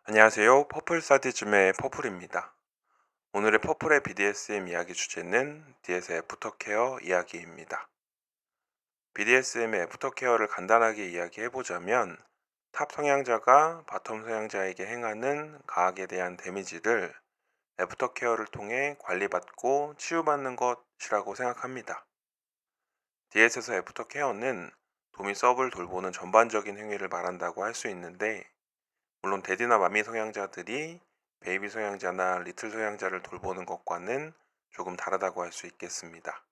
안녕하세요. 퍼플 사디즘의 퍼플입니다. 오늘의 퍼플의 BDSM 이야기 주제는 DS의 애프터케어 이야기입니다. BDSM의 애프터케어를 간단하게 이야기해보자면 탑 성향자가 바텀 성향자에게 행하는 가학에 대한 데미지를 애프터케어를 통해 관리받고 치유받는 것이라고 생각합니다. DS에서 애프터케어는 도미 서브를 돌보는 전반적인 행위를 말한다고 할 수 있는데, 물론 데디나 마미 성향자들이 베이비 성향자나 리틀 성향자를 돌보는 것과는 조금 다르다고 할 수 있겠습니다.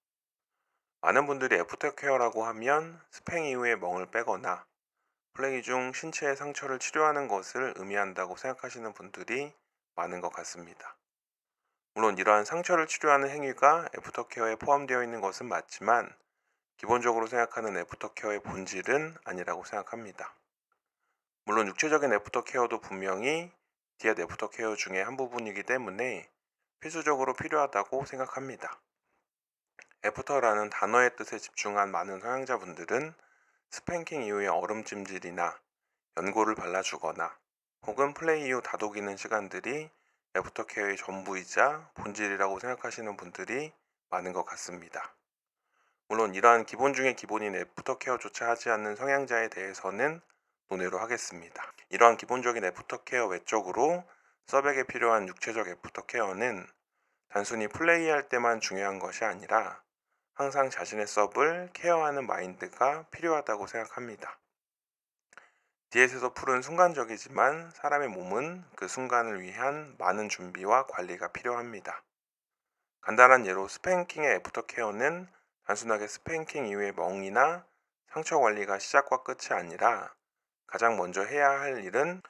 많은 분들이 애프터케어라고 하면 스팽 이후에 멍을 빼거나 플레이 중 신체의 상처를 치료하는 것을 의미한다고 생각하시는 분들이 많은 것 같습니다. 물론 이러한 상처를 치료하는 행위가 애프터케어에 포함되어 있는 것은 맞지만, 기본적으로 생각하는 애프터케어의 본질은 아니라고 생각합니다. 물론 육체적인 애프터케어도 분명히 디엣 애프터케어 중에 한 부분이기 때문에 필수적으로 필요하다고 생각합니다. 애프터라는 단어의 뜻에 집중한 많은 성향자분들은 스팽킹 이후의 얼음찜질이나 연고를 발라주거나 혹은 플레이 이후 다독이는 시간들이 애프터케어의 전부이자 본질이라고 생각하시는 분들이 많은 것 같습니다. 물론 이러한 기본 중의 기본인 애프터케어조차 하지 않는 성향자에 대해서는 논외로 하겠습니다. 이러한 기본적인 애프터케어 외적으로 서백에 필요한 육체적 애프터케어는 단순히 플레이할 때만 중요한 것이 아니라 항상 자신의 서브를 케어하는 마인드가 필요하다고 생각합니다. 디엣에서 풀은 순간적이지만 사람의 몸은 그 순간을 위한 많은 준비와 관리가 필요합니다. 간단한 예로 스팽킹의 애프터케어는 단순하게 스팽킹 이후의 멍이나 상처 관리가 시작과 끝이 아니라, 가장 먼저 해야 할 일은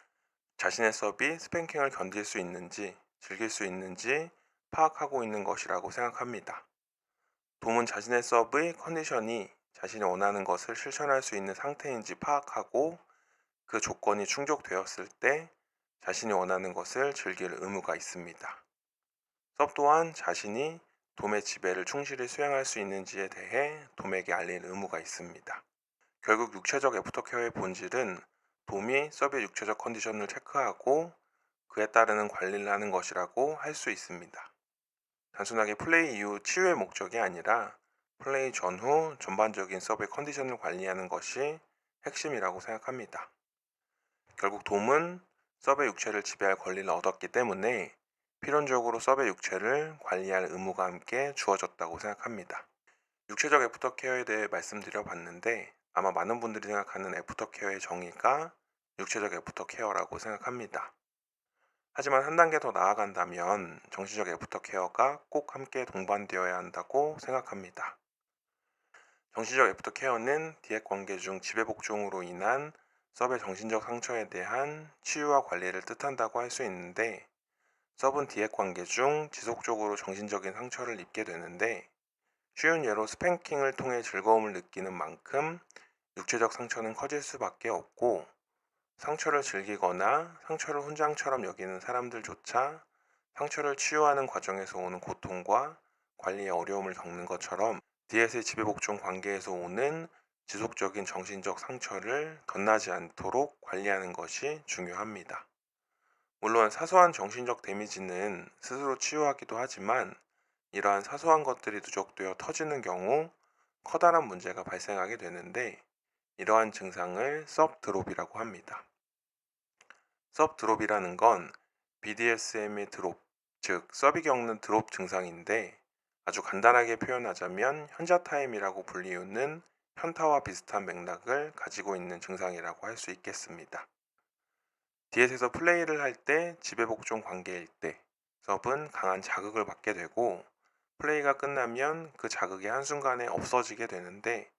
자신의 서브이 스팽킹을 견딜 수 있는지, 즐길 수 있는지 파악하고 있는 것이라고 생각합니다. 돔은 자신의 서브의 컨디션이 자신이 원하는 것을 실천할 수 있는 상태인지 파악하고, 그 조건이 충족되었을 때 자신이 원하는 것을 즐길 의무가 있습니다. 서브 또한 자신이 돔의 지배를 충실히 수행할 수 있는지에 대해 돔에게 알릴 의무가 있습니다. 결국 육체적 애프터케어의 본질은 돔이 서브의 육체적 컨디션을 체크하고 그에 따르는 관리를 하는 것이라고 할 수 있습니다. 단순하게 플레이 이후 치유의 목적이 아니라 플레이 전후 전반적인 서브의 컨디션을 관리하는 것이 핵심이라고 생각합니다. 결국 돔은 서브의 육체를 지배할 권리를 얻었기 때문에 필연적으로 서브의 육체를 관리할 의무가 함께 주어졌다고 생각합니다. 육체적 애프터케어에 대해 말씀드려 봤는데, 아마 많은 분들이 생각하는 애프터케어의 정의가 육체적 애프터케어라고 생각합니다. 하지만 한 단계 더 나아간다면 정신적 애프터케어가 꼭 함께 동반되어야 한다고 생각합니다. 정신적 애프터케어는 디엣 관계 중 지배복종으로 인한 서브의 정신적 상처에 대한 치유와 관리를 뜻한다고 할 수 있는데, 서브는 디엣 관계 중 지속적으로 정신적인 상처를 입게 되는데, 쉬운 예로 스팽킹을 통해 즐거움을 느끼는 만큼 육체적 상처는 커질 수밖에 없고, 상처를 즐기거나 상처를 훈장처럼 여기는 사람들조차 상처를 치유하는 과정에서 오는 고통과 관리의 어려움을 겪는 것처럼 디엣의 지배복종 관계에서 오는 지속적인 정신적 상처를 덧나지 않도록 관리하는 것이 중요합니다. 물론 사소한 정신적 데미지는 스스로 치유하기도 하지만, 이러한 사소한 것들이 누적되어 터지는 경우 커다란 문제가 발생하게 되는데, 이러한 증상을 서브 드롭이라고 합니다. 서브 드롭이라는 건 BDSM의 드롭, 즉 서브이 겪는 드롭 증상인데, 아주 간단하게 표현하자면 현자 타임이라고 불리우는 현타와 비슷한 맥락을 가지고 있는 증상이라고 할 수 있겠습니다. 디엣에서 플레이를 할 때 지배복종 관계일 때 서브는 강한 자극을 받게 되고, 플레이가 끝나면 그 자극이 한순간에 없어지게 되는데,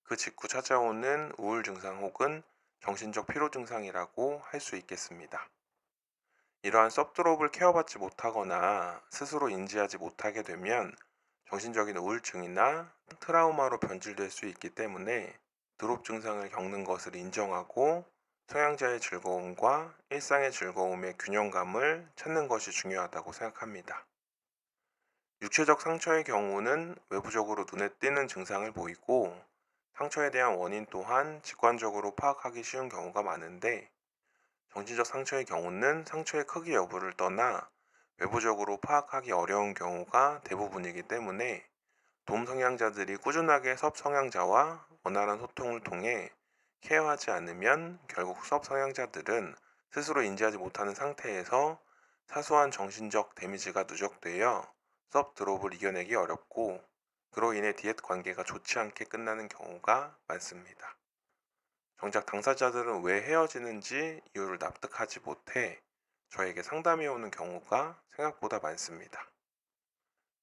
그 직후 찾아오는 우울 증상 혹은 정신적 피로 증상이라고 할 수 있겠습니다. 이러한 서브드롭을 케어받지 못하거나 스스로 인지하지 못하게 되면 정신적인 우울증이나 트라우마로 변질될 수 있기 때문에, 드롭 증상을 겪는 것을 인정하고 성향자의 즐거움과 일상의 즐거움의 균형감을 찾는 것이 중요하다고 생각합니다. 육체적 상처의 경우는 외부적으로 눈에 띄는 증상을 보이고, 상처에 대한 원인 또한 직관적으로 파악하기 쉬운 경우가 많은데, 정신적 상처의 경우는 상처의 크기 여부를 떠나 외부적으로 파악하기 어려운 경우가 대부분이기 때문에 돔 성향자들이 꾸준하게 섭 성향자와 원활한 소통을 통해 케어하지 않으면 결국 섭 성향자들은 스스로 인지하지 못하는 상태에서 사소한 정신적 데미지가 누적되어 섭 드롭을 이겨내기 어렵고, 그로 인해 디엣 관계가 좋지 않게 끝나는 경우가 많습니다. 정작 당사자들은 왜 헤어지는지 이유를 납득하지 못해 저에게 상담이 오는 경우가 생각보다 많습니다.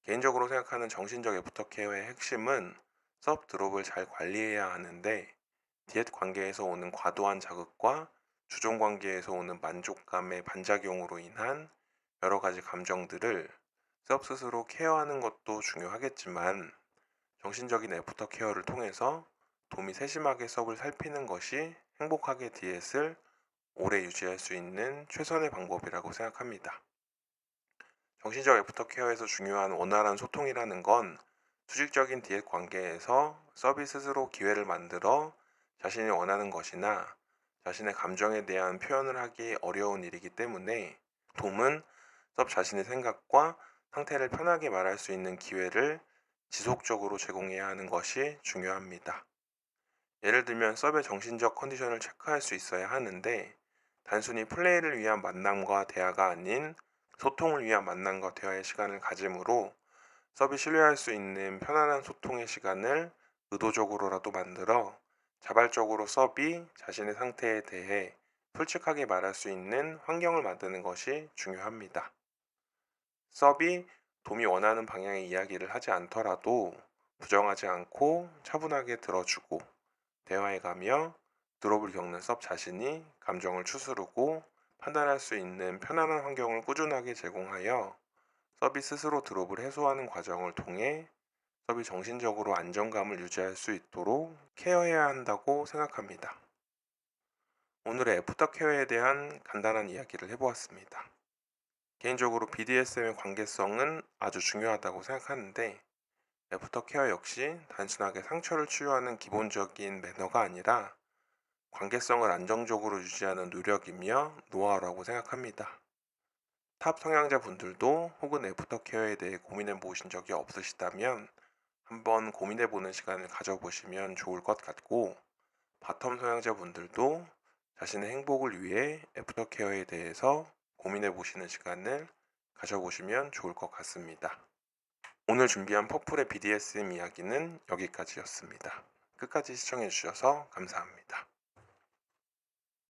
개인적으로 생각하는 정신적 애프터 케어의 핵심은 섭 드롭을 잘 관리해야 하는데, 디엣 관계에서 오는 과도한 자극과 주종 관계에서 오는 만족감의 반작용으로 인한 여러 가지 감정들을 섭 스스로 케어하는 것도 중요하겠지만, 정신적인 애프터 케어를 통해서 돔이 세심하게 섭을 살피는 것이 행복하게 디엣을 오래 유지할 수 있는 최선의 방법이라고 생각합니다. 정신적 애프터 케어에서 중요한 원활한 소통이라는 건 수직적인 디엣 관계에서 서비 스스로 기회를 만들어 자신이 원하는 것이나 자신의 감정에 대한 표현을 하기 어려운 일이기 때문에, 돔은 섭 자신의 생각과 상태를 편하게 말할 수 있는 기회를 지속적으로 제공해야 하는 것이 중요합니다. 예를 들면 섭의 정신적 컨디션을 체크할 수 있어야 하는데, 단순히 플레이를 위한 만남과 대화가 아닌 소통을 위한 만남과 대화의 시간을 가지므로 서비 신뢰할 수 있는 편안한 소통의 시간을 의도적으로라도 만들어 자발적으로 서비 자신의 상태에 대해 솔직하게 말할 수 있는 환경을 만드는 것이 중요합니다. 서비 돔이 원하는 방향의 이야기를 하지 않더라도 부정하지 않고 차분하게 들어주고, 대화해가며 드롭을 겪는 섭 자신이 감정을 추스르고 판단할 수 있는 편안한 환경을 꾸준하게 제공하여 서비 스스로 드롭을 해소하는 과정을 통해 서비 정신적으로 안정감을 유지할 수 있도록 케어해야 한다고 생각합니다. 오늘의 애프터 케어에 대한 간단한 이야기를 해보았습니다. 개인적으로 BDSM의 관계성은 아주 중요하다고 생각하는데, 애프터 케어 역시 단순하게 상처를 치유하는 기본적인 매너가 아니라 관계성을 안정적으로 유지하는 노력이며 노하우라고 생각합니다. 탑 성향자 분들도 혹은 애프터 케어에 대해 고민해 보신 적이 없으시다면 한번 고민해 보는 시간을 가져보시면 좋을 것 같고, 바텀 성향자 분들도 자신의 행복을 위해 애프터 케어에 대해서 고민해 보시는 시간을 가져보시면 좋을 것 같습니다. 오늘 준비한 퍼플의 BDSM 이야기는 여기까지였습니다. 끝까지 시청해 주셔서 감사합니다.